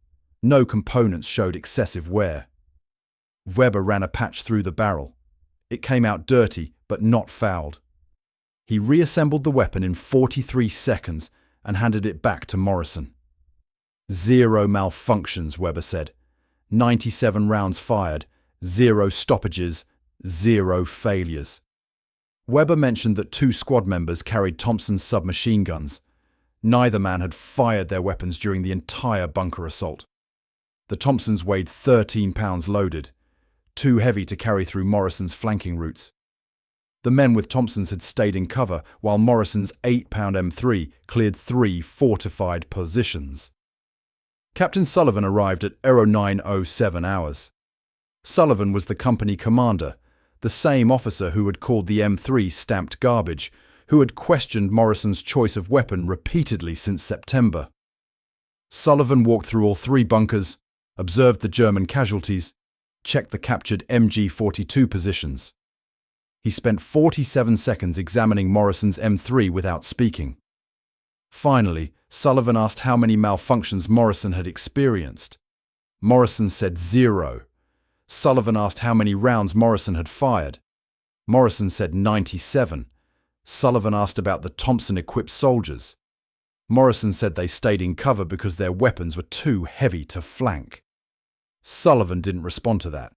No components showed excessive wear. Weber ran a patch through the barrel. It came out dirty, but not fouled. He reassembled the weapon in 43 seconds and handed it back to Morrison. 0 malfunctions, Weber said. 97 rounds fired, 0 stoppages, 0 failures. Weber mentioned that 2 squad members carried Thompson's submachine guns. Neither man had fired their weapons during the entire bunker assault. The Thompsons weighed 13 pounds loaded, too heavy to carry through Morrison's flanking routes. The men with Thompsons had stayed in cover while Morrison's 8-pound M3 cleared 3 fortified positions. Captain Sullivan arrived at 0907 hours. Sullivan was the company commander, the same officer who had called the M3 stamped garbage, who had questioned Morrison's choice of weapon repeatedly since September. Sullivan walked through all 3 bunkers, observed the German casualties, checked the captured MG-42 positions. He spent 47 seconds examining Morrison's M3 without speaking. Finally, Sullivan asked how many malfunctions Morrison had experienced. Morrison said 0. Sullivan asked how many rounds Morrison had fired. Morrison said 97. Sullivan asked about the Thompson-equipped soldiers. Morrison said they stayed in cover because their weapons were too heavy to flank. Sullivan didn't respond to that.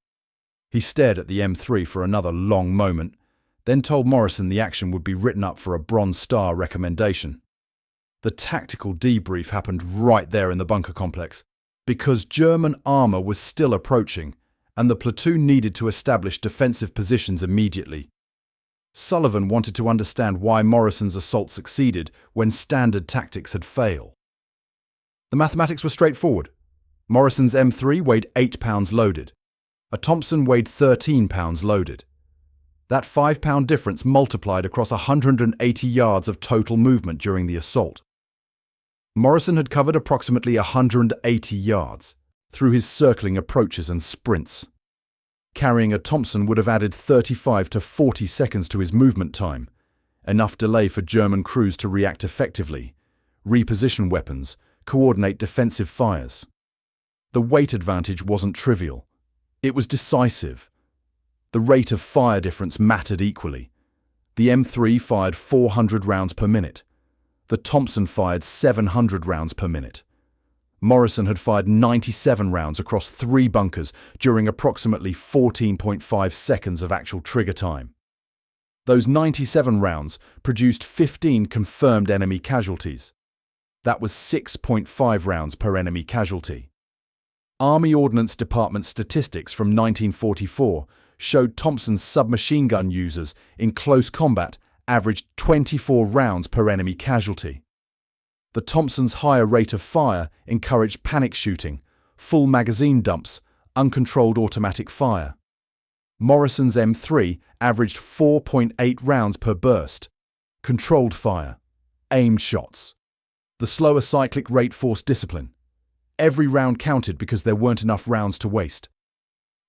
He stared at the M3 for another long moment, then told Morrison the action would be written up for a Bronze Star recommendation. The tactical debrief happened right there in the bunker complex, because German armour was still approaching, and the platoon needed to establish defensive positions immediately. Sullivan wanted to understand why Morrison's assault succeeded when standard tactics had failed. The mathematics were straightforward. Morrison's M3 weighed 8 pounds loaded. A Thompson weighed 13 pounds loaded. That 5-pound difference multiplied across 180 yards of total movement during the assault. Morrison had covered approximately 180 yards through his circling approaches and sprints. Carrying a Thompson would have added 35 to 40 seconds to his movement time, enough delay for German crews to react effectively, reposition weapons, coordinate defensive fires. The weight advantage wasn't trivial. It was decisive. The rate of fire difference mattered equally. The M3 fired 400 rounds per minute. The Thompson fired 700 rounds per minute. Morrison had fired 97 rounds across 3 bunkers during approximately 14.5 seconds of actual trigger time. Those 97 rounds produced 15 confirmed enemy casualties. That was 6.5 rounds per enemy casualty. Army Ordnance Department statistics from 1944 showed Thompson's submachine gun users in close combat averaged 24 rounds per enemy casualty. The Thompson's higher rate of fire encouraged panic shooting, full magazine dumps, uncontrolled automatic fire. Morrison's M3 averaged 4.8 rounds per burst, controlled fire, aimed shots. The slower cyclic rate forced discipline. Every round counted because there weren't enough rounds to waste.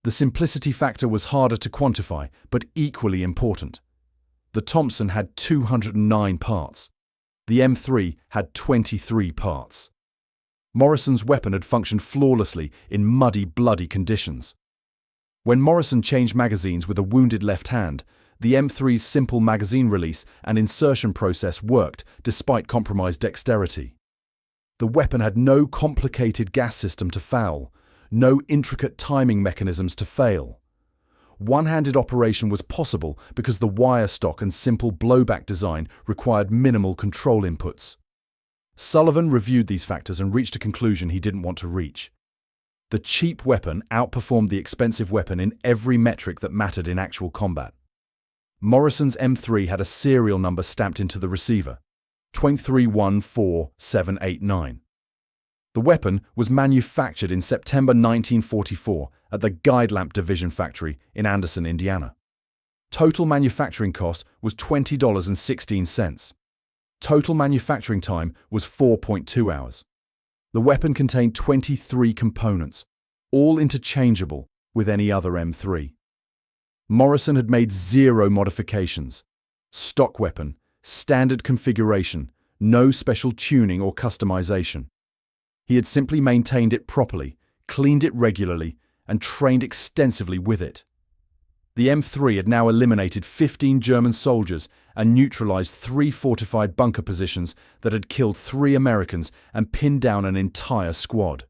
The simplicity factor was harder to quantify, but equally important. The Thompson had 209 parts. The M3 had 23 parts. Morrison's weapon had functioned flawlessly in muddy, bloody conditions. When Morrison changed magazines with a wounded left hand, the M3's simple magazine release and insertion process worked despite compromised dexterity. The weapon had no complicated gas system to foul, no intricate timing mechanisms to fail. One-handed operation was possible because the wire stock and simple blowback design required minimal control inputs. Sullivan reviewed these factors and reached a conclusion he didn't want to reach. The cheap weapon outperformed the expensive weapon in every metric that mattered in actual combat. Morrison's M3 had a serial number stamped into the receiver, 2314789. The weapon was manufactured in September 1944 at the Guide Lamp Division factory in Anderson, Indiana. Total manufacturing cost was $20.16. Total manufacturing time was 4.2 hours. The weapon contained 23 components, all interchangeable with any other M3. Morrison had made 0 modifications. Stock weapon, standard configuration, no special tuning or customization. He had simply maintained it properly, cleaned it regularly, and trained extensively with it. The M3 had now eliminated 15 German soldiers and neutralized 3 fortified bunker positions that had killed 3 Americans and pinned down an entire squad.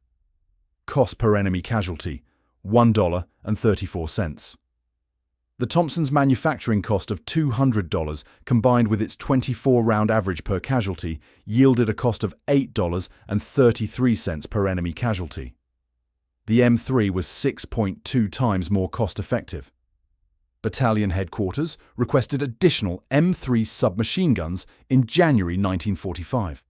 Cost per enemy casualty, $1.34. The Thompson's manufacturing cost of $200 combined with its 24-round average per casualty yielded a cost of $8.33 per enemy casualty. The M3 was 6.2 times more cost-effective. Battalion headquarters requested additional M3 submachine guns in January 1945.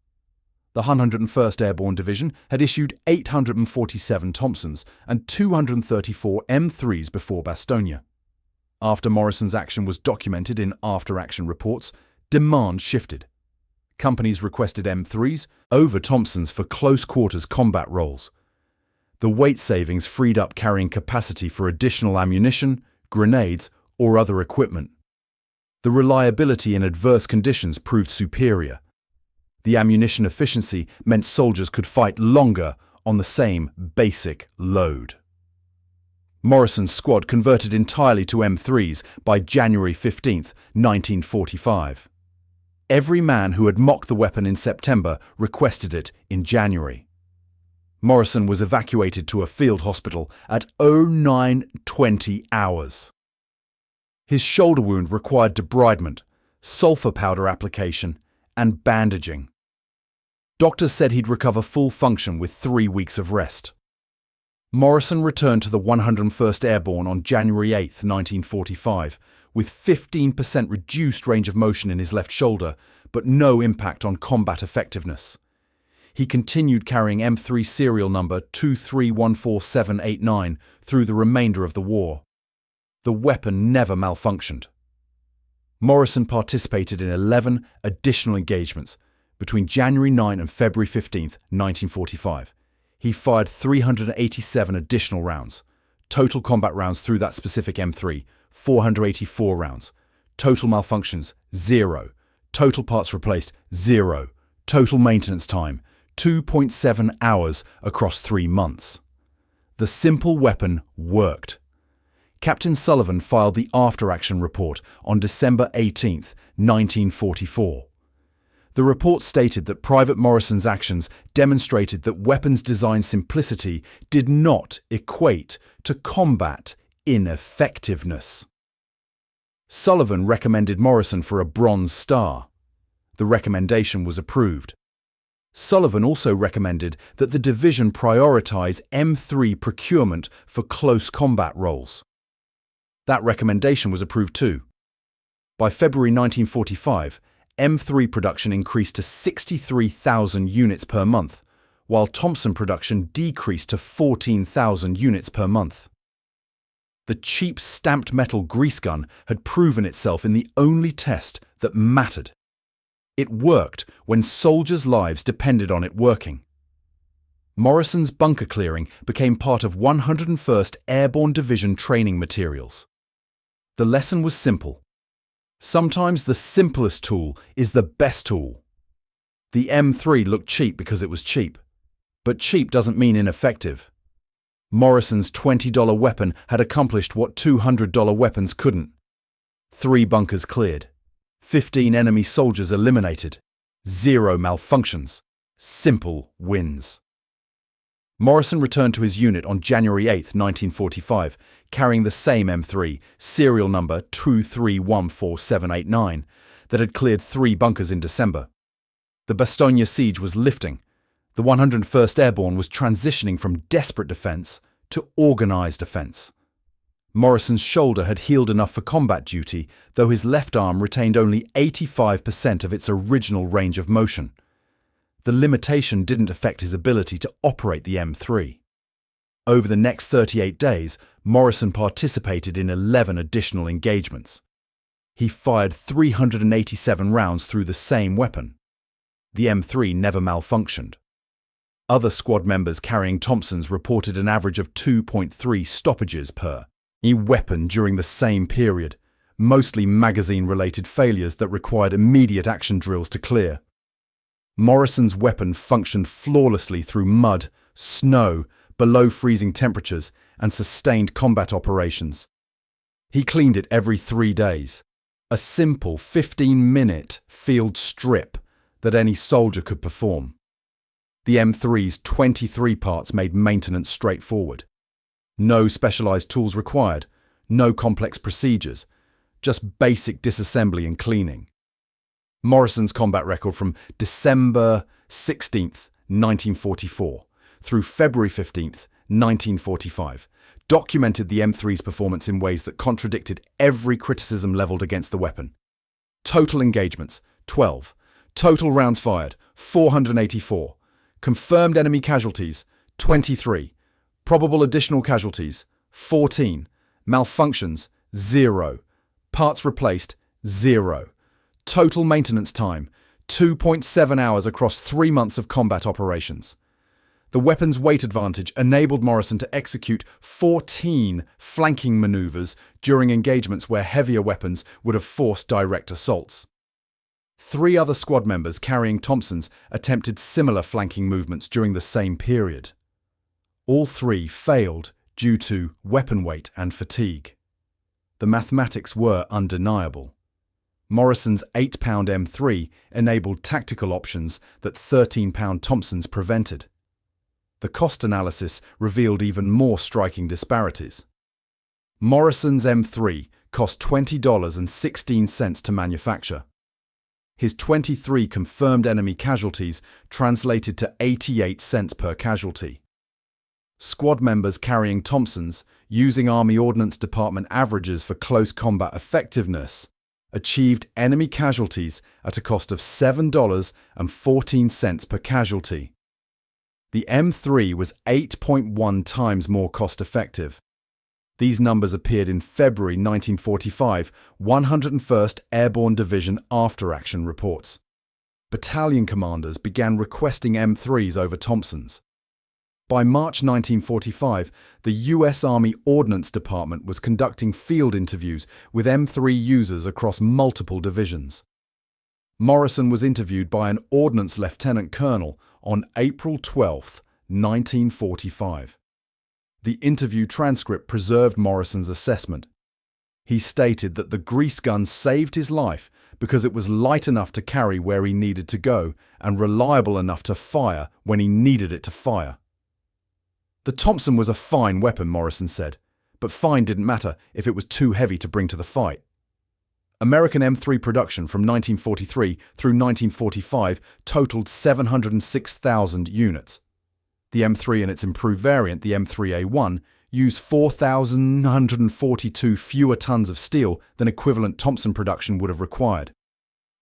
The 101st Airborne Division had issued 847 Thompsons and 234 M3s before Bastogne. After Morrison's action was documented in after-action reports, demand shifted. Companies requested M3s over Thompsons for close-quarters combat roles. The weight savings freed up carrying capacity for additional ammunition, grenades, or other equipment. The reliability in adverse conditions proved superior. The ammunition efficiency meant soldiers could fight longer on the same basic load. Morrison's squad converted entirely to M3s by January 15, 1945. Every man who had mocked the weapon in September requested it in January. Morrison was evacuated to a field hospital at 09:20 hours. His shoulder wound required debridement, sulfur powder application, and bandaging. Doctors said he'd recover full function with 3 weeks of rest. Morrison returned to the 101st Airborne on January 8, 1945, with 15% reduced range of motion in his left shoulder, but no impact on combat effectiveness. he continued carrying M3 serial number 2314789 through the remainder of the war. The weapon never malfunctioned. Morrison participated in 11 additional engagements between January 9 and February 15, 1945. He fired 387 additional rounds. Total combat rounds through that specific M3, 484 rounds. Total malfunctions, 0. Total parts replaced, 0. Total maintenance time, 2.7 hours across 3 months. The simple weapon worked. Captain Sullivan filed the after-action report on December 18, 1944. The report stated that Private Morrison's actions demonstrated that weapons design simplicity did not equate to combat ineffectiveness. Sullivan recommended Morrison for a Bronze Star. The recommendation was approved. Sullivan also recommended that the division prioritize M3 procurement for close combat roles. That recommendation was approved too. By February 1945, M3 production increased to 63,000 units per month, while Thompson production decreased to 14,000 units per month. The cheap stamped metal grease gun had proven itself in the only test that mattered. It worked when soldiers' lives depended on it working. Morrison's bunker clearing became part of 101st Airborne Division training materials. The lesson was simple. Sometimes the simplest tool is the best tool. The M3 looked cheap because it was cheap, but cheap doesn't mean ineffective. Morrison's $20 weapon had accomplished what $200 weapons couldn't. 3 bunkers cleared, 15 enemy soldiers eliminated, 0 malfunctions, simple wins. Morrison returned to his unit on January 8, 1945, carrying the same M3, serial number 2314789, that had cleared 3 bunkers in December. The Bastogne siege was lifting. The 101st Airborne was transitioning from desperate defense to organized defense. Morrison's shoulder had healed enough for combat duty, though his left arm retained only 85% of its original range of motion. The limitation didn't affect his ability to operate the M3. Over the next 38 days, Morrison participated in 11 additional engagements. He fired 387 rounds through the same weapon. The M3 never malfunctioned. Other squad members carrying Thompsons reported an average of 2.3 stoppages per weapon during the same period, mostly magazine-related failures that required immediate action drills to clear. Morrison's weapon functioned flawlessly through mud, snow, below freezing temperatures, and sustained combat operations. He cleaned it every 3 days, a simple 15-minute field strip that any soldier could perform. The M3's 23 parts made maintenance straightforward. No specialized tools required, no complex procedures, just basic disassembly and cleaning. Morrison's combat record from December 16, 1944 through February 15, 1945 documented the M3's performance in ways that contradicted every criticism leveled against the weapon. Total engagements, 12. Total rounds fired, 484. Confirmed enemy casualties, 23. Probable additional casualties, 14. Malfunctions, 0. Parts replaced, 0. Total maintenance time, 2.7 hours across 3 months of combat operations. The weapon's weight advantage enabled Morrison to execute 14 flanking maneuvers during engagements where heavier weapons would have forced direct assaults. 3 other squad members carrying Thompsons attempted similar flanking movements during the same period. All 3 failed due to weapon weight and fatigue. The mathematics were undeniable. Morrison's 8-pound M3 enabled tactical options that 13-pound Thompsons prevented. The cost analysis revealed even more striking disparities. Morrison's M3 cost $20.16 to manufacture. His 23 confirmed enemy casualties translated to 88 cents per casualty. Squad members carrying Thompsons, using Army Ordnance Department averages for close combat effectiveness, achieved enemy casualties at a cost of $7.14 per casualty. The M3 was 8.1 times more cost-effective. These numbers appeared in February 1945 101st Airborne Division after-action reports. Battalion commanders began requesting M3s over Thompsons. By March 1945, the U.S. Army Ordnance Department was conducting field interviews with M3 users across multiple divisions. Morrison was interviewed by an Ordnance Lieutenant Colonel on April 12, 1945. The interview transcript preserved Morrison's assessment. He stated that the grease gun saved his life because it was light enough to carry where he needed to go and reliable enough to fire when he needed it to fire. The Thompson was a fine weapon, Morrison said, but fine didn't matter if it was too heavy to bring to the fight. American M3 production from 1943 through 1945 totaled 706,000 units. The M3 and its improved variant, the M3A1, used 4,142 fewer tons of steel than equivalent Thompson production would have required.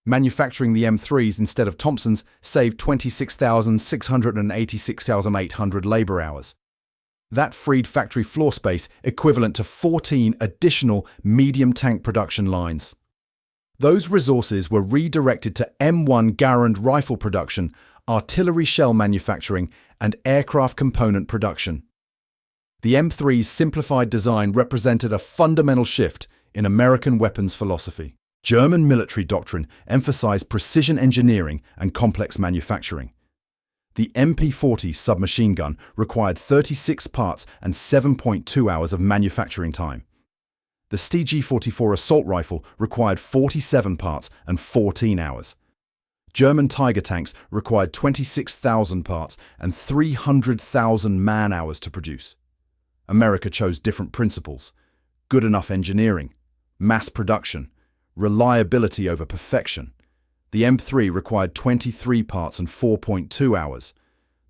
Manufacturing the M3s instead of Thompsons saved 26,686,800 labor hours. That freed factory floor space equivalent to 14 additional medium tank production lines. Those resources were redirected to M1 Garand rifle production, artillery shell manufacturing, and aircraft component production. The M3's simplified design represented a fundamental shift in American weapons philosophy. German military doctrine emphasized precision engineering and complex manufacturing. The MP-40 submachine gun required 36 parts and 7.2 hours of manufacturing time. The StG-44 assault rifle required 47 parts and 14 hours. German Tiger tanks required 26,000 parts and 300,000 man-hours to produce. America chose different principles: good enough engineering, mass production, reliability over perfection. The M3 required 23 parts and 4.2 hours.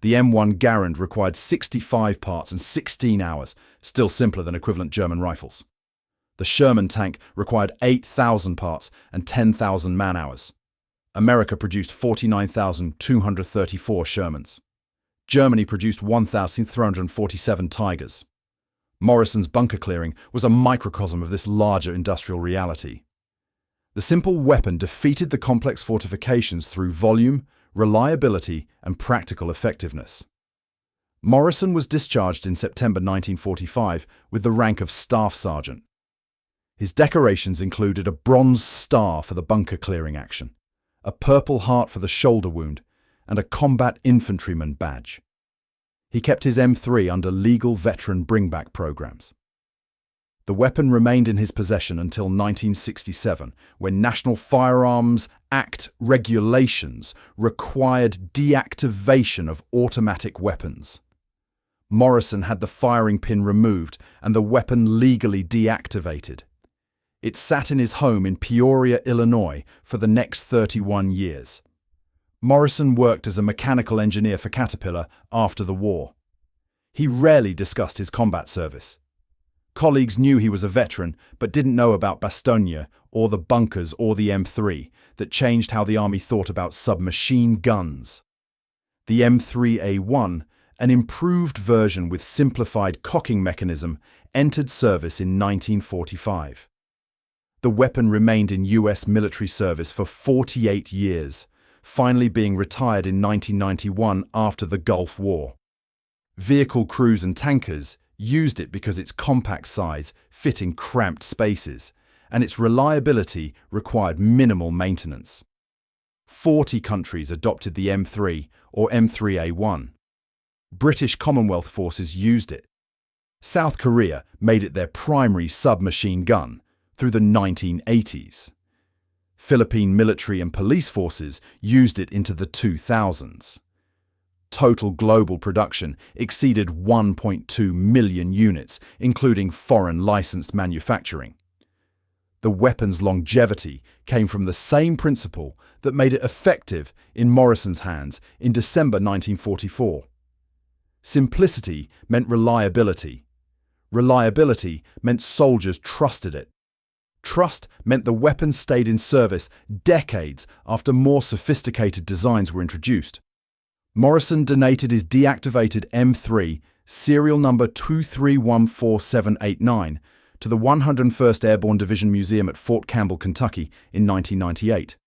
The M1 Garand required 65 parts and 16 hours, still simpler than equivalent German rifles. The Sherman tank required 8,000 parts and 10,000 man-hours. America produced 49,234 Shermans. Germany produced 1,347 Tigers. Morrison's bunker clearing was a microcosm of this larger industrial reality. The simple weapon defeated the complex fortifications through volume, reliability, and practical effectiveness. Morrison was discharged in September 1945 with the rank of Staff Sergeant. His decorations included a Bronze Star for the bunker clearing action, a Purple Heart for the shoulder wound, and a Combat Infantryman badge. He kept his M3 under legal veteran bringback programs. The weapon remained in his possession until 1967, when National Firearms Act regulations required deactivation of automatic weapons. Morrison had the firing pin removed and the weapon legally deactivated. It sat in his home in Peoria, Illinois, for the next 31 years. Morrison worked as a mechanical engineer for Caterpillar after the war. He rarely discussed his combat service. Colleagues knew he was a veteran, but didn't know about Bastogne or the bunkers or the M3 that changed how the Army thought about submachine guns. The M3A1, an improved version with simplified cocking mechanism, entered service in 1945. The weapon remained in US military service for 48 years, finally being retired in 1991 after the Gulf War. Vehicle crews and tankers used it because its compact size fit in cramped spaces, and its reliability required minimal maintenance. 40 countries adopted the M3 or M3A1. British Commonwealth forces used it. South Korea made it their primary submachine gun through the 1980s. Philippine military and police forces used it into the 2000s. Total global production exceeded 1.2 million units, including foreign licensed manufacturing. The weapon's longevity came from the same principle that made it effective in Morrison's hands in December 1944. Simplicity meant reliability. Reliability meant soldiers trusted it. Trust meant the weapon stayed in service decades after more sophisticated designs were introduced. Morrison donated his deactivated M3, serial number 2314789, to the 101st Airborne Division Museum at Fort Campbell, Kentucky in 1998.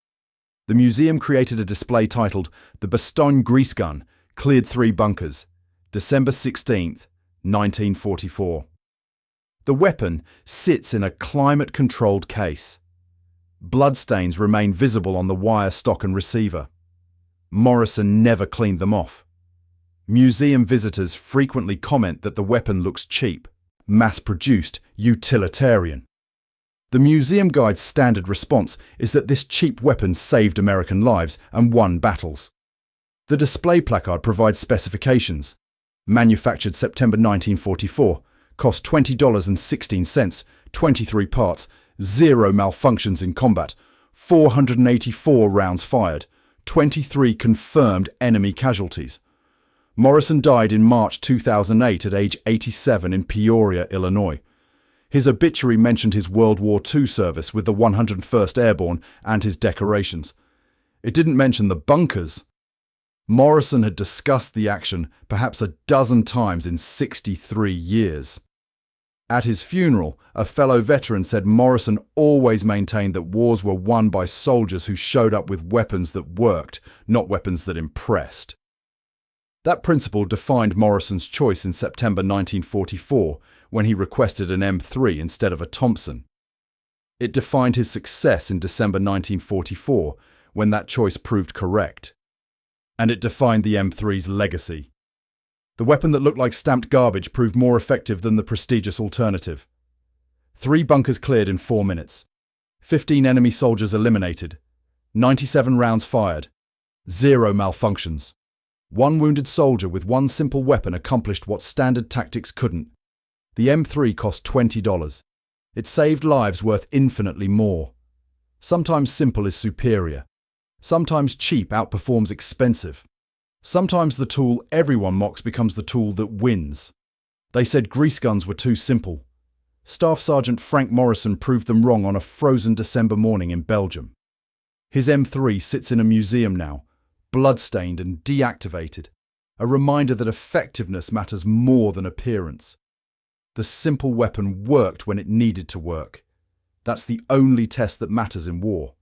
The museum created a display titled The Bastogne Grease Gun, Cleared 3 Bunkers, December 16, 1944. The weapon sits in a climate-controlled case. Bloodstains remain visible on the wire stock and receiver. Morrison never cleaned them off. Museum visitors frequently comment that the weapon looks cheap, mass-produced, utilitarian. The museum guide's standard response is that this cheap weapon saved American lives and won battles. The display placard provides specifications. Manufactured September 1944, cost $20.16, 23 parts, 0 malfunctions in combat, 484 rounds fired, 23 confirmed enemy casualties. Morrison died in March 2008 at age 87 in Peoria, Illinois. His obituary mentioned his World War II service with the 101st Airborne and his decorations. It didn't mention the bunkers. Morrison had discussed the action perhaps a dozen times in 63 years. At his funeral, a fellow veteran said Morrison always maintained that wars were won by soldiers who showed up with weapons that worked, not weapons that impressed. That principle defined Morrison's choice in September 1944 when he requested an M3 instead of a Thompson. It defined his success in December 1944 when that choice proved correct. And it defined the M3's legacy. The weapon that looked like stamped garbage proved more effective than the prestigious alternative. 3 bunkers cleared in 4 minutes. 15 enemy soldiers eliminated. 97 rounds fired. 0 malfunctions. 1 wounded soldier with 1 simple weapon accomplished what standard tactics couldn't. The M3 cost $20. It saved lives worth infinitely more. Sometimes simple is superior. Sometimes cheap outperforms expensive. Sometimes the tool everyone mocks becomes the tool that wins. They said grease guns were too simple. Staff Sergeant Frank Morrison proved them wrong on a frozen December morning in Belgium. His M3 sits in a museum now, blood-stained and deactivated, a reminder that effectiveness matters more than appearance. The simple weapon worked when it needed to work. That's the only test that matters in war.